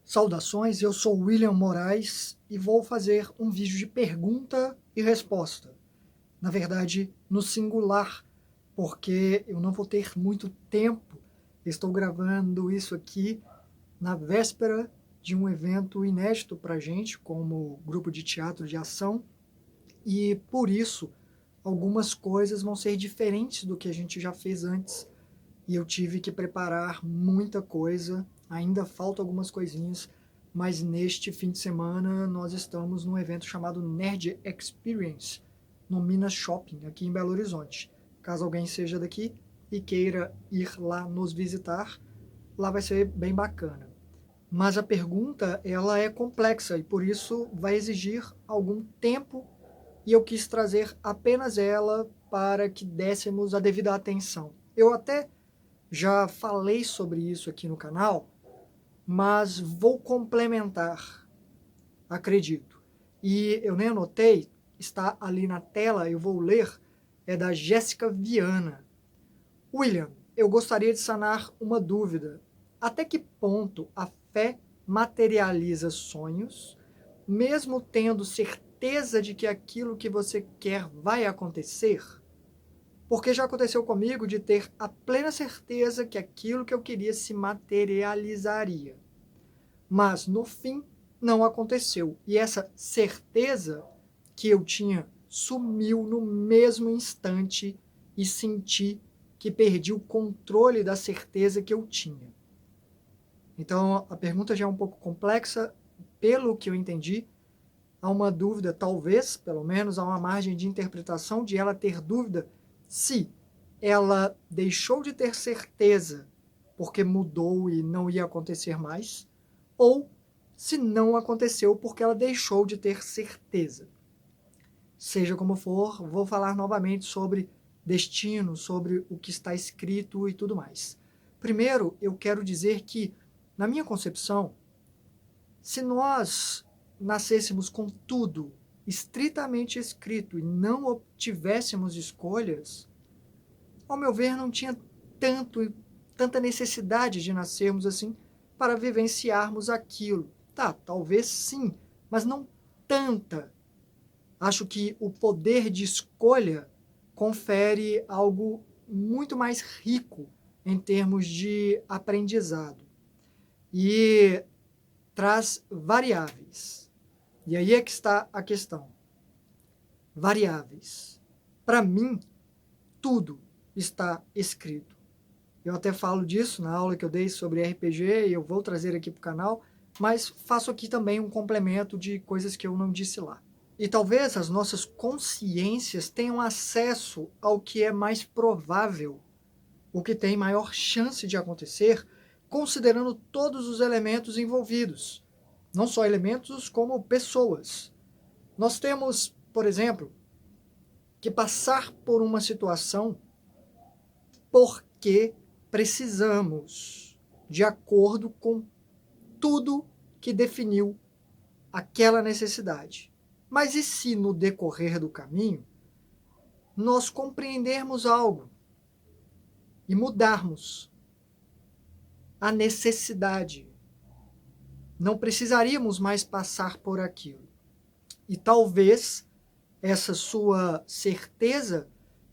Saudações, eu sou William Moraes e vou fazer um vídeo de pergunta e resposta. Na verdade, no singular, porque eu não vou ter muito tempo. Estou gravando isso aqui na véspera de um evento inédito para a gente, como grupo de teatro de ação, e por isso algumas coisas vão ser diferentes do que a gente já fez antes. E eu tive que preparar muita coisa, ainda faltam algumas coisinhas, mas neste fim de semana nós estamos num evento chamado Nerd Experience, no Minas Shopping, aqui em Belo Horizonte. Caso alguém seja daqui e queira ir lá nos visitar, lá vai ser bem bacana. Mas a pergunta, ela é complexa e por isso vai exigir algum tempo e eu quis trazer apenas ela para que dessemos a devida atenção. Eu até já falei sobre isso aqui no canal, mas vou complementar, acredito. E eu nem anotei, está ali na tela, eu vou ler, é da Jéssica Viana. William, eu gostaria de sanar uma dúvida. Até que ponto a fé materializa sonhos, mesmo tendo certeza de que aquilo que você quer vai acontecer? Porque já aconteceu comigo de ter a plena certeza que aquilo que eu queria se materializaria. Mas, no fim, não aconteceu. E essa certeza que eu tinha sumiu no mesmo instante e senti que perdi o controle da certeza que eu tinha. Então, a pergunta já é um pouco complexa. Pelo que eu entendi, há uma dúvida, talvez, pelo menos, há uma margem de interpretação de ela ter dúvida se ela deixou de ter certeza porque mudou e não ia acontecer mais, ou se não aconteceu porque ela deixou de ter certeza. Seja como for, vou falar novamente sobre destino, sobre o que está escrito e tudo mais. Primeiro, eu quero dizer que, na minha concepção, se nós nascêssemos com tudo estritamente escrito e não tivéssemos escolhas, ao meu ver, não tinha tanta necessidade de nascermos assim para vivenciarmos aquilo. Tá, talvez sim, mas não tanta. Acho que o poder de escolha confere algo muito mais rico em termos de aprendizado e traz variáveis. E aí é que está a questão. Variáveis. Para mim, tudo está escrito. Eu até falo disso na aula que eu dei sobre RPG e eu vou trazer aqui para o canal, mas faço aqui também um complemento de coisas que eu não disse lá. E talvez as nossas consciências tenham acesso ao que é mais provável, o que tem maior chance de acontecer, considerando todos os elementos envolvidos. Não só elementos, como pessoas. Nós temos, por exemplo, que passar por uma situação porque precisamos, de acordo com tudo que definiu aquela necessidade. Mas e se no decorrer do caminho nós compreendermos algo e mudarmos a necessidade? Não precisaríamos mais passar por aquilo. E talvez essa sua certeza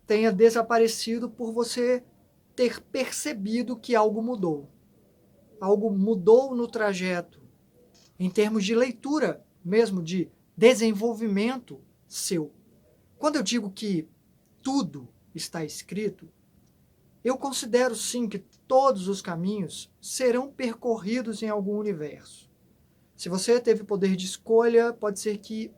tenha desaparecido por você ter percebido que algo mudou. Algo mudou no trajeto, em termos de leitura mesmo, de desenvolvimento seu. Quando eu digo que tudo está escrito, eu considero sim que todos os caminhos serão percorridos em algum universo. Se você teve poder de escolha, pode ser que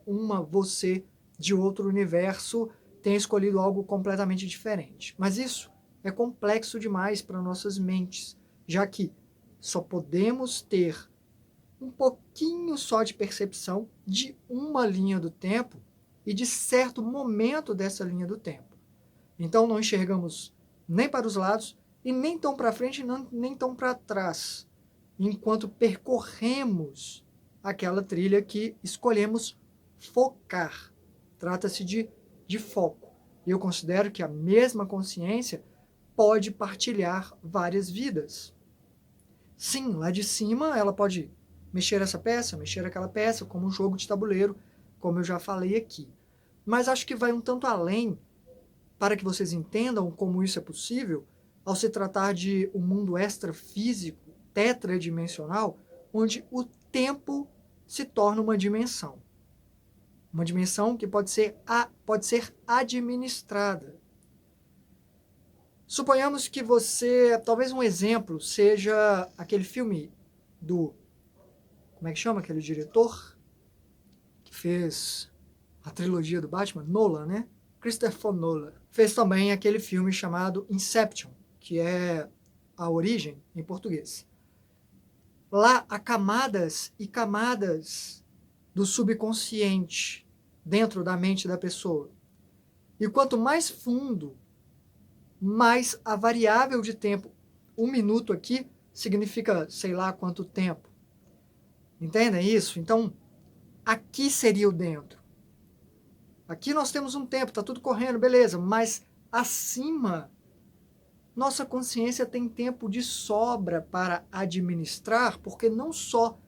você de outro universo tenha escolhido algo completamente diferente. Mas isso é complexo demais para nossas mentes, já que só podemos ter um pouquinho só de percepção de uma linha do tempo e de certo momento dessa linha do tempo. Então não enxergamos nem para os lados e nem tão para frente nem tão para trás, enquanto percorremos aquela trilha que escolhemos focar. Trata-se de foco. E eu considero que a mesma consciência pode partilhar várias vidas. Sim, lá de cima ela pode mexer essa peça, mexer aquela peça, como um jogo de tabuleiro, como eu já falei aqui. Mas acho que vai um tanto além, para que vocês entendam como isso é possível, ao se tratar de um mundo extrafísico, tetradimensional, onde o tempo se torna uma dimensão. Uma dimensão que pode ser administrada. Suponhamos que você, talvez um exemplo seja aquele filme do, como é que chama aquele diretor que fez a trilogia do Batman? Nolan, né? Christopher Nolan. Fez também aquele filme chamado Inception, que é A Origem em português. Lá há camadas e camadas do subconsciente dentro da mente da pessoa. E quanto mais fundo, mais a variável de tempo. 1 minuto aqui significa sei lá quanto tempo. Entendem isso? Então, aqui seria o dentro. Aqui nós temos um tempo, está tudo correndo, beleza, mas acima, nossa consciência tem tempo de sobra para administrar, porque não só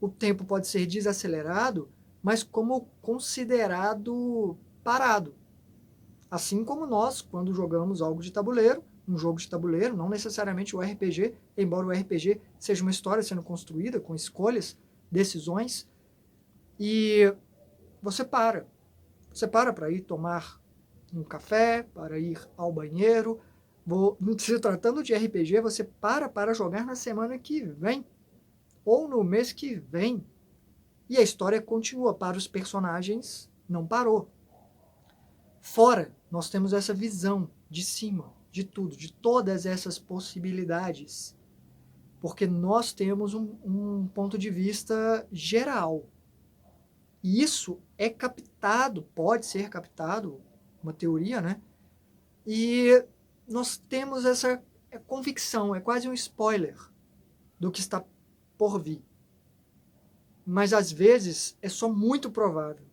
o tempo pode ser desacelerado, mas como considerado parado. Assim como nós, quando jogamos algo de tabuleiro, um jogo de tabuleiro, não necessariamente o RPG, embora o RPG seja uma história sendo construída com escolhas, decisões, e você para. Você para ir tomar um café, para ir ao banheiro. Se tratando de RPG, você para jogar na semana que vem, ou no mês que vem. E a história continua. Para os personagens, não parou. Fora, nós temos essa visão de cima, de tudo, de todas essas possibilidades. Porque nós temos um ponto de vista geral. E isso é captado, pode ser captado, uma teoria, né? E nós temos essa convicção, é quase um spoiler do que está por vir. Mas às vezes é só muito provável.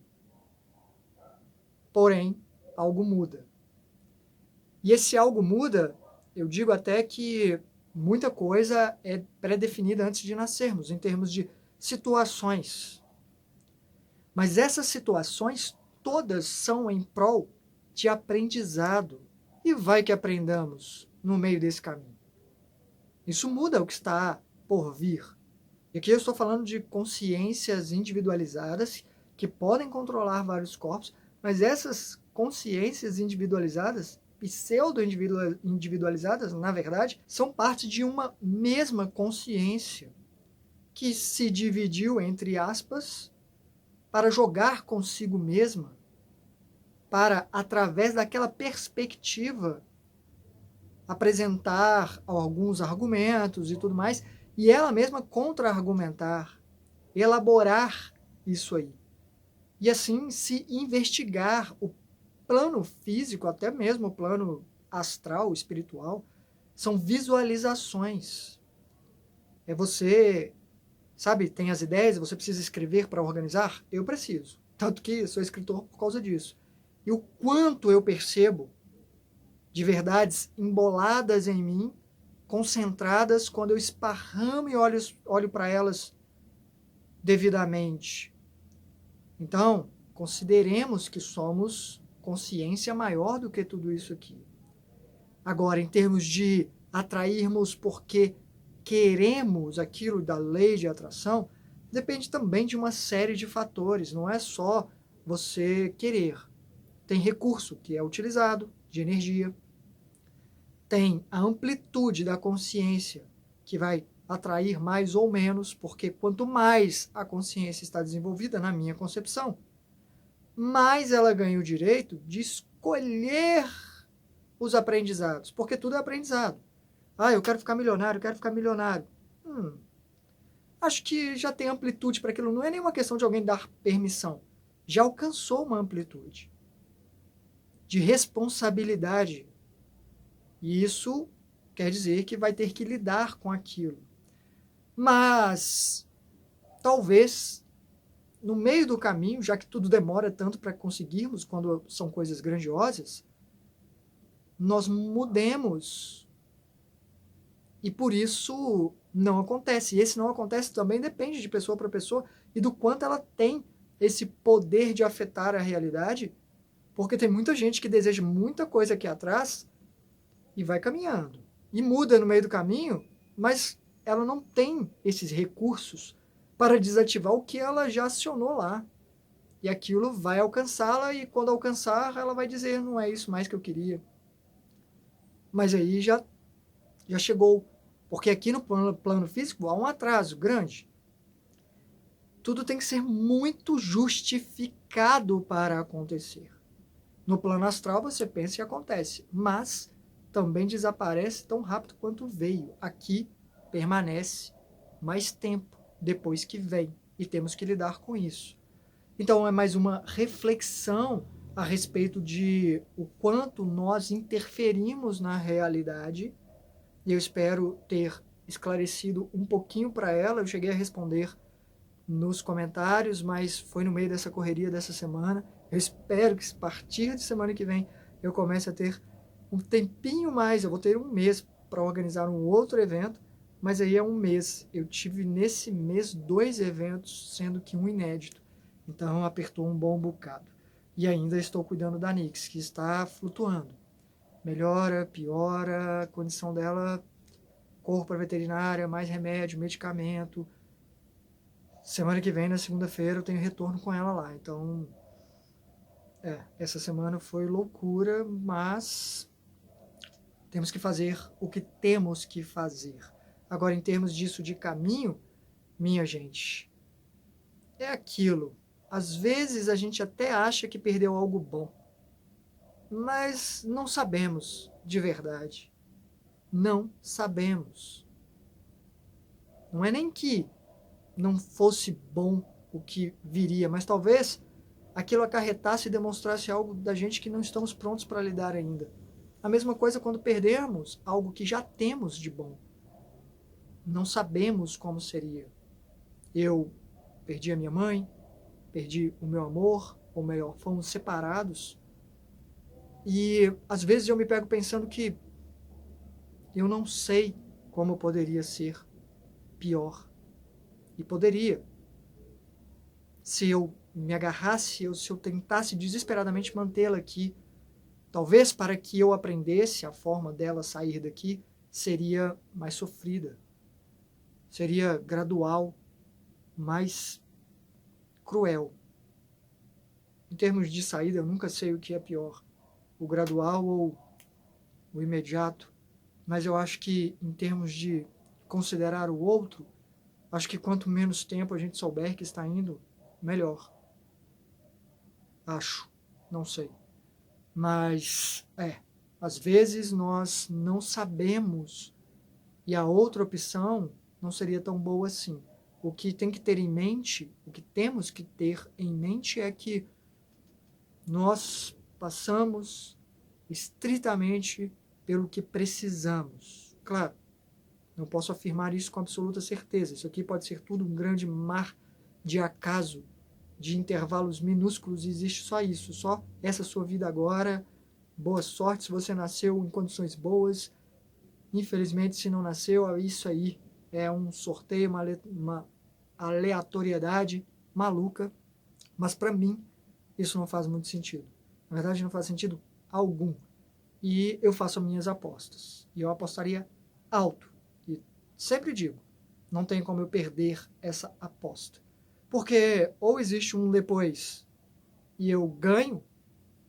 Porém, algo muda. E esse algo muda, eu digo até que muita coisa é pré-definida antes de nascermos, em termos de situações. Mas essas situações todas são em prol de aprendizado. E vai que aprendamos no meio desse caminho. Isso muda o que está por vir. E aqui eu estou falando de consciências individualizadas que podem controlar vários corpos, mas essas consciências individualizadas, pseudo-individualizadas, na verdade, são parte de uma mesma consciência que se dividiu, entre aspas, para jogar consigo mesma, para, através daquela perspectiva, apresentar alguns argumentos e tudo mais, e ela mesma contra-argumentar, elaborar isso aí. E assim se investigar o plano físico, até mesmo o plano astral, espiritual, são visualizações. É você, sabe, tem as ideias, você precisa escrever para organizar? Eu preciso. Tanto que sou escritor por causa disso. E o quanto eu percebo de verdades emboladas em mim, concentradas, quando eu esparramo e olho para elas devidamente. Então, consideremos que somos consciência maior do que tudo isso aqui. Agora, em termos de atrairmos porque queremos aquilo da lei de atração, depende também de uma série de fatores, não é só você querer. Tem recurso que é utilizado, de energia, tem a amplitude da consciência, que vai atrair mais ou menos, porque quanto mais a consciência está desenvolvida, na minha concepção, mais ela ganha o direito de escolher os aprendizados, porque tudo é aprendizado. Ah, eu quero ficar milionário, eu quero ficar milionário. Acho que já tem amplitude para aquilo. Não é nenhuma questão de alguém dar permissão. Já alcançou uma amplitude de responsabilidade. E isso quer dizer que vai ter que lidar com aquilo. Mas, talvez, no meio do caminho, já que tudo demora tanto para conseguirmos, quando são coisas grandiosas, nós mudemos. E por isso não acontece. E esse não acontece também depende de pessoa para pessoa e do quanto ela tem esse poder de afetar a realidade, porque tem muita gente que deseja muita coisa aqui atrás e vai caminhando. E muda no meio do caminho, mas ela não tem esses recursos para desativar o que ela já acionou lá. E aquilo vai alcançá-la, e quando alcançar, ela vai dizer: não é isso mais que eu queria. Mas aí já chegou. Porque aqui no plano físico há um atraso grande. Tudo tem que ser muito justificado para acontecer. No plano astral você pensa e acontece, mas também desaparece tão rápido quanto veio. Aqui permanece mais tempo depois que vem e temos que lidar com isso. Então é mais uma reflexão a respeito de o quanto nós interferimos na realidade, e eu espero ter esclarecido um pouquinho para ela. Eu cheguei a responder nos comentários, mas foi no meio dessa correria dessa semana. Eu espero que a partir de semana que vem eu comece a ter um tempinho mais. Eu vou ter um mês para organizar um outro evento, mas aí é um mês. Eu tive nesse mês 2 eventos, sendo que um inédito. Então apertou um bom bocado. E ainda estou cuidando da Nix, que está flutuando. Melhora, piora, a condição dela, corro para veterinária, mais remédio, medicamento. Semana que vem, na segunda-feira, eu tenho retorno com ela lá. Então, essa semana foi loucura, mas temos que fazer o que temos que fazer. Agora, em termos disso de caminho, minha gente, é aquilo. Às vezes a gente até acha que perdeu algo bom, mas não sabemos de verdade. Não sabemos. Não é nem que não fosse bom o que viria, mas talvez aquilo acarretasse e demonstrasse algo da gente que não estamos prontos para lidar ainda. A mesma coisa quando perdemos algo que já temos de bom. Não sabemos como seria. Eu perdi a minha mãe, perdi o meu amor, ou melhor, fomos separados. E às vezes eu me pego pensando que eu não sei como poderia ser pior. E poderia. Se eu me agarrasse, se eu tentasse desesperadamente mantê-la aqui, talvez para que eu aprendesse a forma dela sair daqui, seria mais sofrida. Seria gradual, mais cruel. Em termos de saída, eu nunca sei o que é pior, o gradual ou o imediato, mas eu acho que em termos de considerar o outro, acho que quanto menos tempo a gente souber que está indo, melhor. Acho, não sei. Mas, às vezes nós não sabemos e a outra opção não seria tão boa assim. O que tem que ter em mente, o que temos que ter em mente é que nós passamos estritamente pelo que precisamos. Claro, não posso afirmar isso com absoluta certeza. Isso aqui pode ser tudo um grande mar de acaso, de intervalos minúsculos, e existe só isso, só essa sua vida agora. Boa sorte se você nasceu em condições boas. Infelizmente, se não nasceu, é isso aí. É um sorteio, uma aleatoriedade maluca. Mas para mim, isso não faz muito sentido. Na verdade, não faz sentido algum. E eu faço as minhas apostas. E eu apostaria alto. E sempre digo, não tem como eu perder essa aposta. Porque ou existe um depois e eu ganho,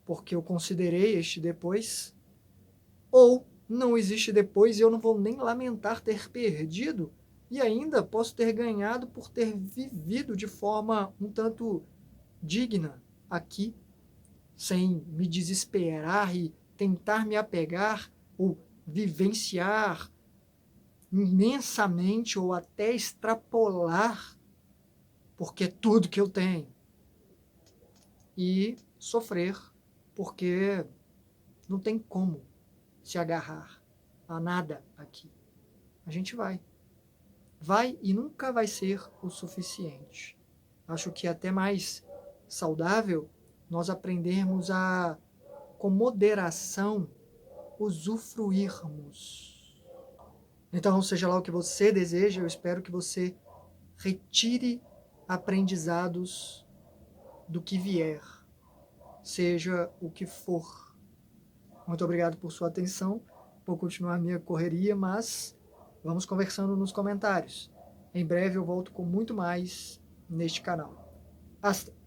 porque eu considerei este depois, ou não existe depois e eu não vou nem lamentar ter perdido, e ainda posso ter ganhado por ter vivido de forma um tanto digna aqui, sem me desesperar e tentar me apegar ou vivenciar imensamente ou até extrapolar, porque é tudo que eu tenho, e sofrer, porque não tem como se agarrar a nada aqui. A gente vai. Vai e nunca vai ser o suficiente. Acho que é até mais saudável nós aprendermos a, com moderação, usufruirmos. Então, seja lá o que você deseja, eu espero que você retire aprendizados do que vier, seja o que for. Muito obrigado por sua atenção, por continuar minha correria, mas vamos conversando nos comentários. Em breve eu volto com muito mais neste canal. Hasta!